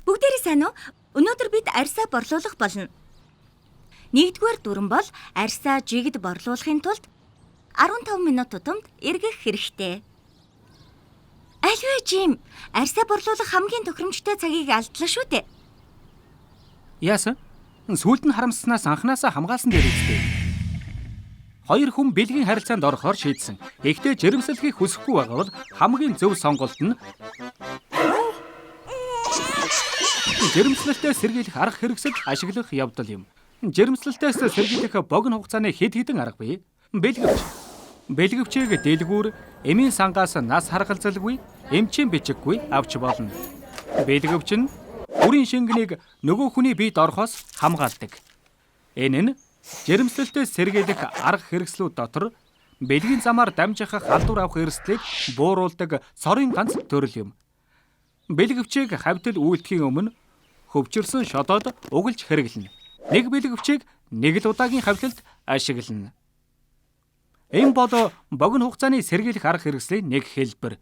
Бүгдээрээ сайн уу? Өнөөдөр бид арьсаа борлуулах болно. Нэгдүгээр дүрэн бол арьсаа жигд борлуулахын тулд 15 минут тутамд эргэх хэрэгтэй. Аливаа Жим, арьсаа борлуулах хамгийн тохиромжтой цагийг алдлаа шүү дээ. Яасан? Сүүлд нь харамсснаас анханасаа хамгаалсан дээр үстэй. Хоёр хүн бэлгийн харилцаанд орохоор шийдсэн. Гэхдээ жирэмслэхийг хүсэхгүй байгаа бол хамгийн зөв сонголт нь жирэмслэлтээ сэргийлэх арга хэрэгсэл ашиглах явдал юм. Жирэмслэлтээс сэргийлэх богино хугацааны хэд хэдэн арга бий. Бэлгэвчийг дэлгүүр, эмийн сангаас нас харгалзалгүй, эмчийн бичиггүй авч болно. Бэлгэвч нь бүрийн шингэнийг нөгөө хүний биед орохоос хамгаалдаг. Энэ нь жирэмслэлтээ сэргийлэх арга хэрэгслүүд дотор бэлгийн замаар дамжих халдвар авах эрсдлийг бууруулдаг цорын ганц төрөл юм. Бэлгэвчийг хавьтал үйлдэхийн өмнө хөвчөрсөн шодоод угалж хэрэглэнэ. Нэг бэлгэвчийг нэг л удаагийн хавьталд ашиглана. Энэ бол богино хугацааны сэргийлэх арга хэрэгслийн нэг хэлбэр.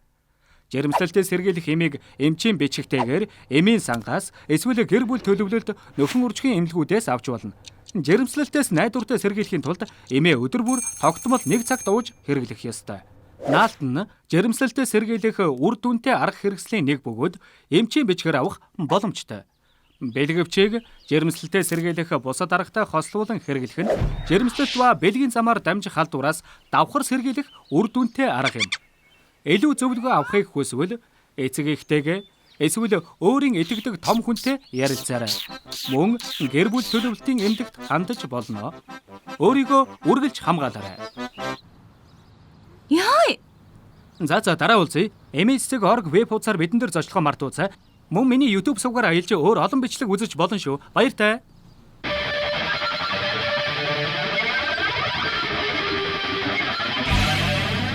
Жирэмслэлтээ сэргийлэх эмийг эмчийн бичигтэйгээр эмийн сангаас эсвэл гэр бүл төлөвлөлт нөхөн уржгийн эмнэлгүүдээс авч болно. Жирэмслэлтээс найдвартай сэргийлэхийн тулд эмээ өдөр бүр тогтмол 1 цагт ууж хэрэглэх ёстой. Наалт нь жирэмслэлтээ сэргийлэх үр дүнтэй арга хэрэгслийн нэг бөгөөд эмчийн бичгээр авах боломжтой. Бэлгэвчийг жирэмслэлтээ сэргийлэх бусад аргатай хослуулан хэрэглэх нь жирэмслэлт ба бэлгийн замаар дамжих халдвараас давхар сэргийлэх үр дүнтэй арга юм. Илүү зөвлөгөө авахыг хүсвэл эцэг эхтэйгээ эсвэл өөрийн итгэдэг том хүнтэй ярилцаарай. Мөн гэр бүл төлөвлөлтийн эмнэлэгт хандаж болно. Өөрийгөө үргэлж хамгаалаарай. Яа! За дараа уулзъя. MSC org веб хуудасаар бидэн дээр зочлохоо мартуузай. Мөн миний YouTube сувгаар аялж өөр олон бичлэг үзэж болно шүү. Баяртай.